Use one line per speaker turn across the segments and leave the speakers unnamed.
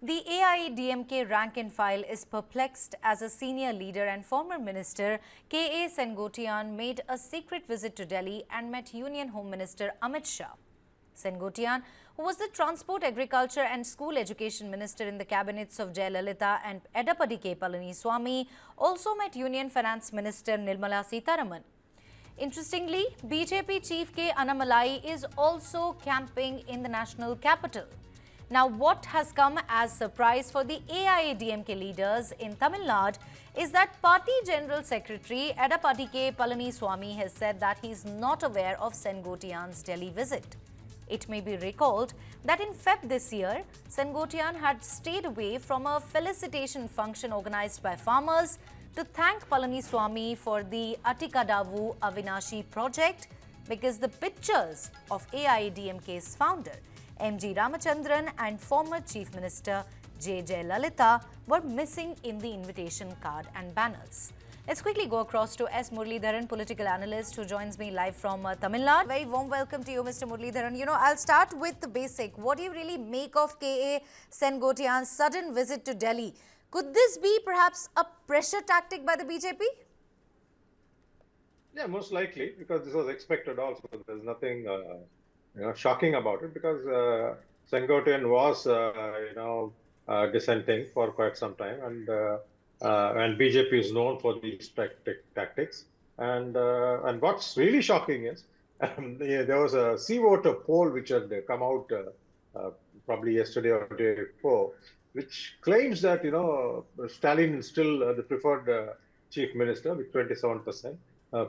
The AIADMK rank and file is perplexed as a senior leader and former minister KA Sengottaiyan made a secret visit to Delhi and met Union Home Minister Amit Shah. Sengottaiyan, who was the Transport, Agriculture and School Education Minister in the cabinets of Jayalalitha and Edappadi K Palaniswami, also met Union Finance Minister Nirmala Sitharaman. Interestingly, BJP Chief K Annamalai is also camping in the national capital. Now, what has come as surprise for the AIADMK leaders in Tamil Nadu is that Party General Secretary Edappadi K Palaniswami has said that he is not aware of Sengottaiyan's Delhi visit. It may be recalled that in Feb this year, Sengottaiyan had stayed away from a felicitation function organized by farmers to thank Palaniswami for the Atikadavu Avinashi project because the pictures of AIADMK's founder M.G. Ramachandran and former Chief Minister J. Jayalalitha were missing in the invitation card and banners. Let's quickly go across to S. Muralidharan, political analyst, who joins me live from Tamil Nadu. Very warm welcome to you, Mr. Muralidharan. I'll start with the basic. What do you really make of KA Sengottaiyan's sudden visit to Delhi? Could this be perhaps a pressure tactic by the BJP?
Yeah, most likely, because this was expected also. There's nothing shocking about it, because Sengottaiyan was dissenting for quite some time, and BJP is known for these tactics. And what's really shocking is there was a sea water poll which had come out probably yesterday or the day before, which claims that Stalin is still the preferred chief minister with 27%,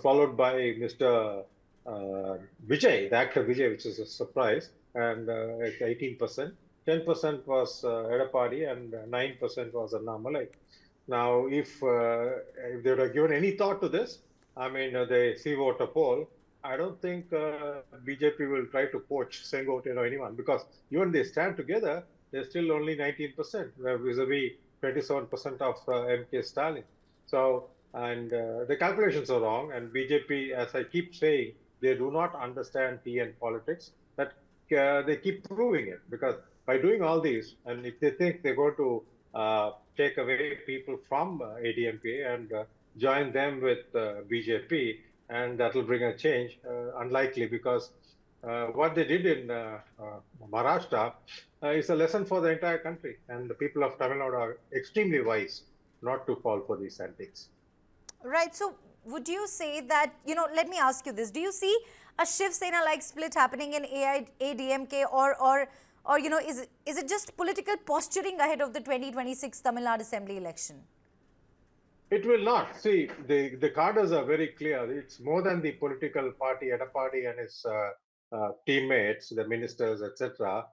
followed by Mr. Vijay, the actor Vijay, which is a surprise, and at 18%. 10% was Edappadi and 9% was Annamalai. Now, if they would have given any thought to this, the sea water poll, I don't think BJP will try to poach Sengottaiyan or anyone, because even they stand together, they're still only 19%, vis-a-vis 27% of MK Stalin. So, and the calculations are wrong, and BJP, as I keep saying, they do not understand TN politics. That they keep proving it, because by doing all these, and if they think they're going to take away people from ADMK and join them with BJP, and that will bring a change, unlikely, because what they did in Maharashtra is a lesson for the entire country, and the people of Tamil Nadu are extremely wise not to fall for these antics.
Right. So, would you say that, let me ask you this, do you see a Shiv Sena-like split happening in AIADMK, or is it just political posturing ahead of the 2026 Tamil Nadu Assembly election?
It will not. See, the cadres are very clear. It's more than the political party, Edappadi and his teammates, the ministers, etc.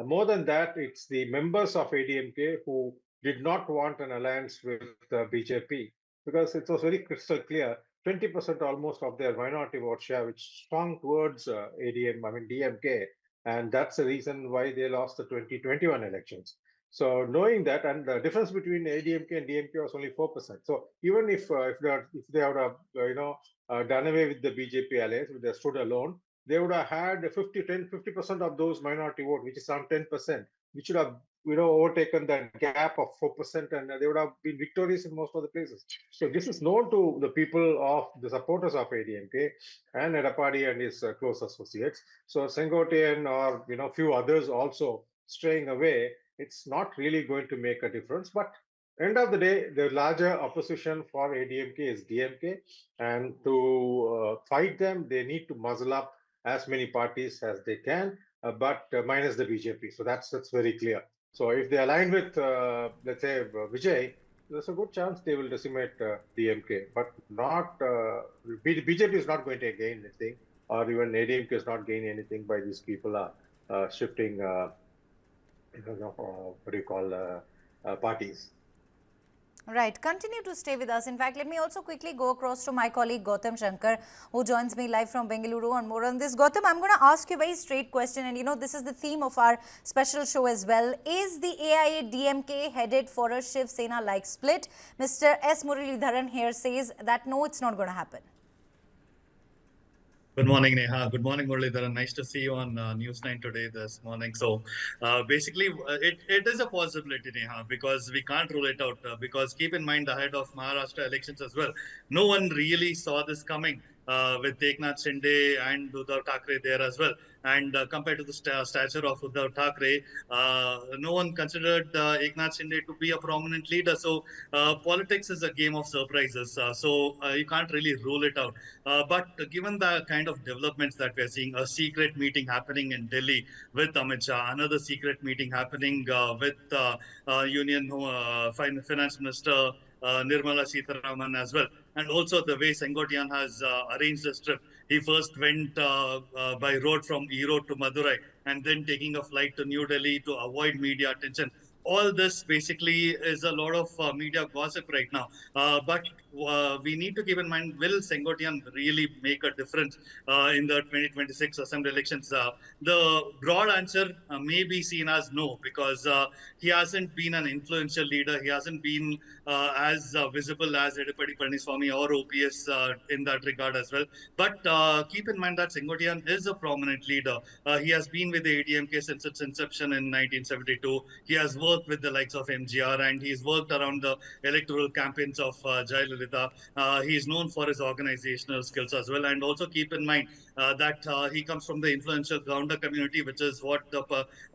More than that, it's the members of ADMK who did not want an alliance with BJP, because it was very crystal clear. 20% almost of their minority vote share, which swung towards DMK, and that's the reason why they lost the 2021 elections. So knowing that, and the difference between ADMK and DMK was only 4%. So even if they would have done away with the BJP alliance, if they stood alone, they would have had 50% of those minority vote, which is around 10%, which would have overtaken that gap of 4%, and they would have been victorious in most of the places. So this is known to the people of the supporters of ADMK and Edappadi and his close associates. So Sengottaiyan or few others also straying away, it's not really going to make a difference. But end of the day, the larger opposition for ADMK is DMK, and to fight them, they need to muzzle up as many parties as they can, but minus the BJP. So that's very clear. So if they align with, let's say, Vijay, there's a good chance they will decimate DMK, but not BJP is not going to gain anything, or even ADMK is not gaining anything by these people shifting, parties.
Right. Continue to stay with us. In fact, let me also quickly go across to my colleague Gautam Shankar, who joins me live from Bengaluru, and more on this. Gautam, I'm going to ask you a very straight question, and this is the theme of our special show as well. Is the AIADMK headed for a Shiv Sena-like split? Mr. S. Muralidharan here says that no, it's not going to happen.
Good morning, Neha. Good morning, Muralidharan. Nice to see you on News9 today this morning. So, basically, it is a possibility, Neha, because we can't rule it out. Because keep in mind, ahead of Maharashtra elections as well, no one really saw this coming. With Eknath Shinde and Uddhav Thackeray there as well. And compared to the stature of Uddhav Thackeray, no one considered Eknath Shinde to be a prominent leader. So, politics is a game of surprises. You can't really rule it out. But given the kind of developments that we're seeing, a secret meeting happening in Delhi with Amit Shah, another secret meeting happening with Union Finance Minister Nirmala Sitharaman as well. And also the way Sengottaiyan has arranged this trip. He first went by road from Erode to Madurai and then taking a flight to New Delhi to avoid media attention. All this basically is a lot of media gossip right now. But we need to keep in mind, will Sengottaiyan really make a difference in the 2026 assembly elections? The broad answer may be seen as no, because he hasn't been an influential leader. He hasn't been as visible as Edappadi Palaniswami or OPS in that regard as well. But keep in mind that Sengottaiyan is a prominent leader. He has been with the AIADMK since its inception in 1972. He has worked with the likes of MGR, and he's worked around the electoral campaigns of Jayalalitha. He is known for his organizational skills as well. And also keep in mind that he comes from the influential Gounder community, which is what the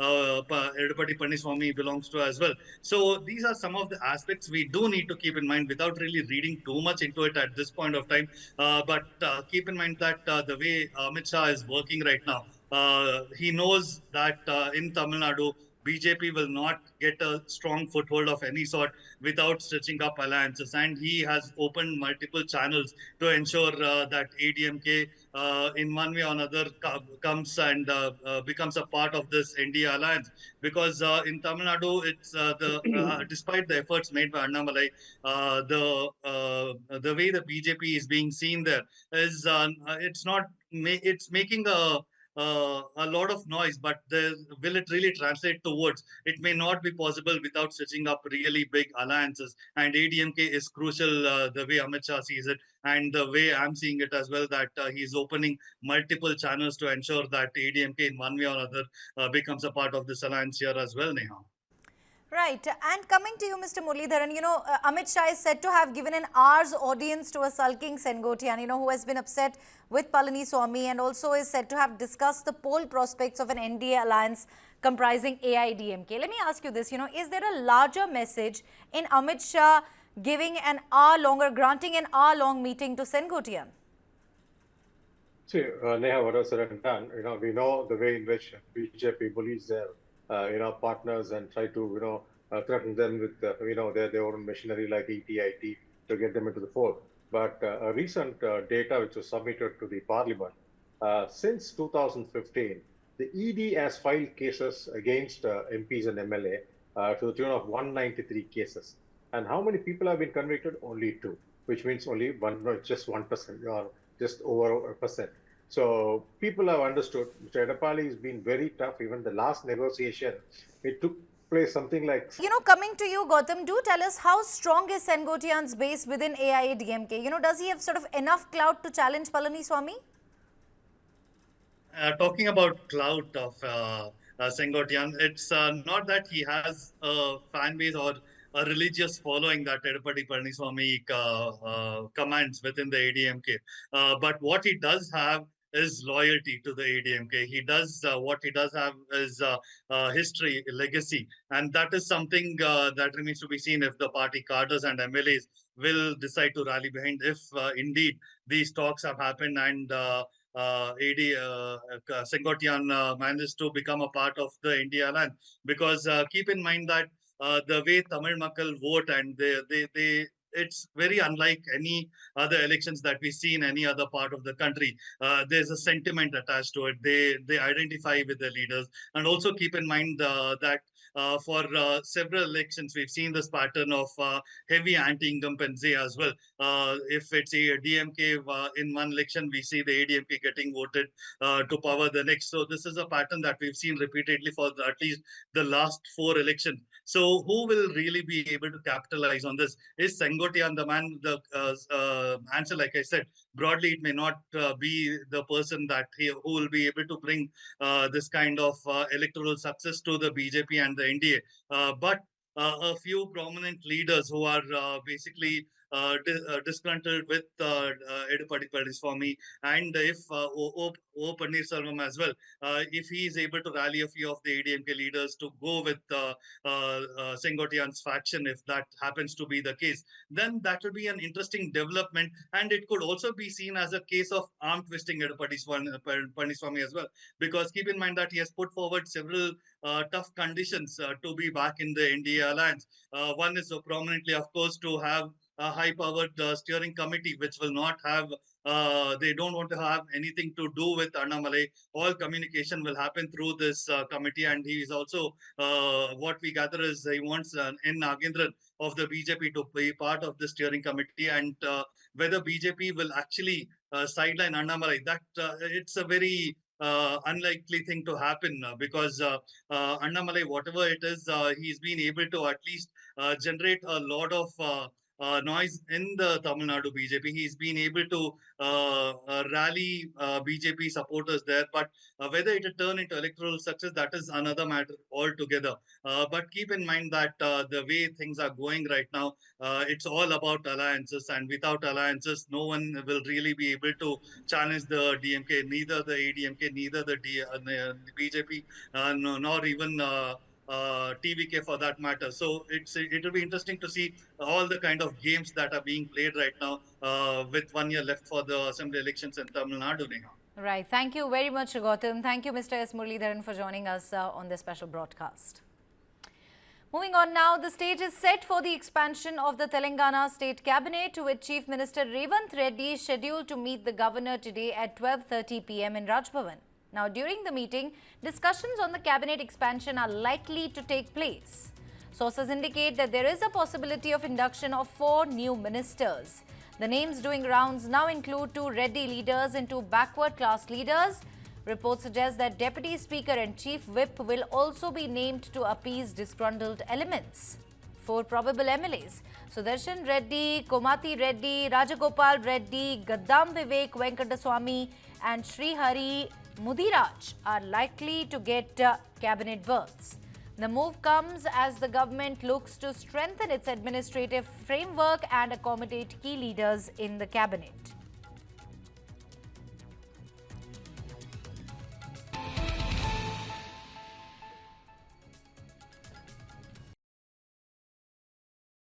Edappadi Palaniswami belongs to as well. So these are some of the aspects we do need to keep in mind without really reading too much into it at this point of time. But keep in mind that the way Amit Shah is working right now, he knows that in Tamil Nadu, BJP will not get a strong foothold of any sort without stitching up alliances. And he has opened multiple channels to ensure that ADMK, in one way or another, comes and becomes a part of this NDA alliance. Because in Tamil Nadu, it's despite the efforts made by Annamalai, the way the BJP is being seen there is it's not it's making a lot of noise, but will it really translate towards? It may not be possible without setting up really big alliances. And ADMK is crucial, the way Amit Shah sees it, and the way I'm seeing it as well, that he's opening multiple channels to ensure that ADMK, in one way or other, becomes a part of this alliance here as well, Neha.
Right. And coming to you, Mr. Muralidharan, Amit Shah is said to have given an hour's audience to a sulking Sengottaiyan, who has been upset with Palaniswami, and also is said to have discussed the poll prospects of an NDA alliance comprising AIADMK. Let me ask you this, is there a larger message in Amit Shah giving granting an hour-long meeting to Sengottaiyan?
See, Neha, what was said and done, we know the way in which BJP bullies their partners and try to, threaten them with, their own machinery like ETIT to get them into the fold. But a recent data which was submitted to the parliament, since 2015, the ED has filed cases against MPs and MLA to the tune of 193 cases. And how many people have been convicted? Only 2, which means only just 1% or just over a percent. So people have understood Mr. Edappadi has been very tough. Even the last negotiation, it took place something like...
Coming to you, Gautam, do tell us how strong is Sengottaiyan's base within AIADMK? Does he have sort of enough clout to challenge Palaniswami?
Talking about clout of Sengottaiyan, it's not that he has a fan base or a religious following that Edappadi Palaniswami commands within the ADMK. But what he does have is loyalty to the ADMK. What he does have is history, legacy. And that is something that remains to be seen if the party cadres and MLAs will decide to rally behind, if indeed these talks have happened and Sengottaiyan managed to become a part of the India alliance. Because keep in mind that the way Tamil Makkal vote, and it's very unlike any other elections that we see in any other part of the country. There's a sentiment attached to it. They identify with the leaders. And also keep in mind that for several elections, we've seen this pattern of heavy anti-incumbency as well. If it's a DMK in one election, we see the ADMK getting voted to power the next. So this is a pattern that we've seen repeatedly for at least the last 4 elections. So who will really be able to capitalize on this? Is Sengottaiyan the man? The answer, like I said, broadly it may not be the person who will be able to bring this kind of electoral success to the BJP and the NDA. But a few prominent leaders who are basically disgruntled with Edappadi K Palaniswami, and if O Pannirselvam as well, if he is able to rally a few of the ADMK leaders to go with Sengottaiyan's faction, if that happens to be the case, then that will be an interesting development, and it could also be seen as a case of arm twisting Edappadi Palaniswami as well, because keep in mind that he has put forward several tough conditions to be back in the NDA alliance. One is prominently, of course, to have a high-powered steering committee, which will not have, they don't want to have anything to do with Annamalai. All communication will happen through this committee, and he is also, what we gather is he wants N. Nagendran of the BJP to be part of the steering committee, and whether BJP will actually sideline Annamalai, that it's a very unlikely thing to happen because Annamalai, whatever it is, he's been able to at least generate a lot of noise in the Tamil Nadu BJP. He's been able to rally BJP supporters there, but whether it will turn into electoral success, that is another matter altogether. But keep in mind that the way things are going right now, it's all about alliances, and without alliances, no one will really be able to challenge the DMK, neither the ADMK, neither the BJP, nor even TVK for that matter. So it will be interesting to see all the kind of games that are being played right now with 1 year left for the assembly elections in Tamil Nadu, Neha.
Right. Thank you very much, Gautam. Thank you, Mr. S. Muralidharan, for joining us on this special broadcast. Moving on now, the stage is set for the expansion of the Telangana State Cabinet, with Chief Minister Revanth Reddy scheduled to meet the Governor today at 12:30 p.m. in Raj Bhavan. Now, during the meeting, discussions on the cabinet expansion are likely to take place. Sources indicate that there is a possibility of induction of 4 new ministers. The names doing rounds now include 2 Reddy leaders and 2 backward class leaders. Reports suggest that Deputy Speaker and Chief Whip will also be named to appease disgruntled elements. 4 probable MLAs, Sudarshan Reddy, Komati Reddy, Rajagopal Reddy, Gaddam Vivek Venkataswamy and Sri Hari Mudiraj, are likely to get cabinet berths. The move comes as the government looks to strengthen its administrative framework and accommodate key leaders in the cabinet.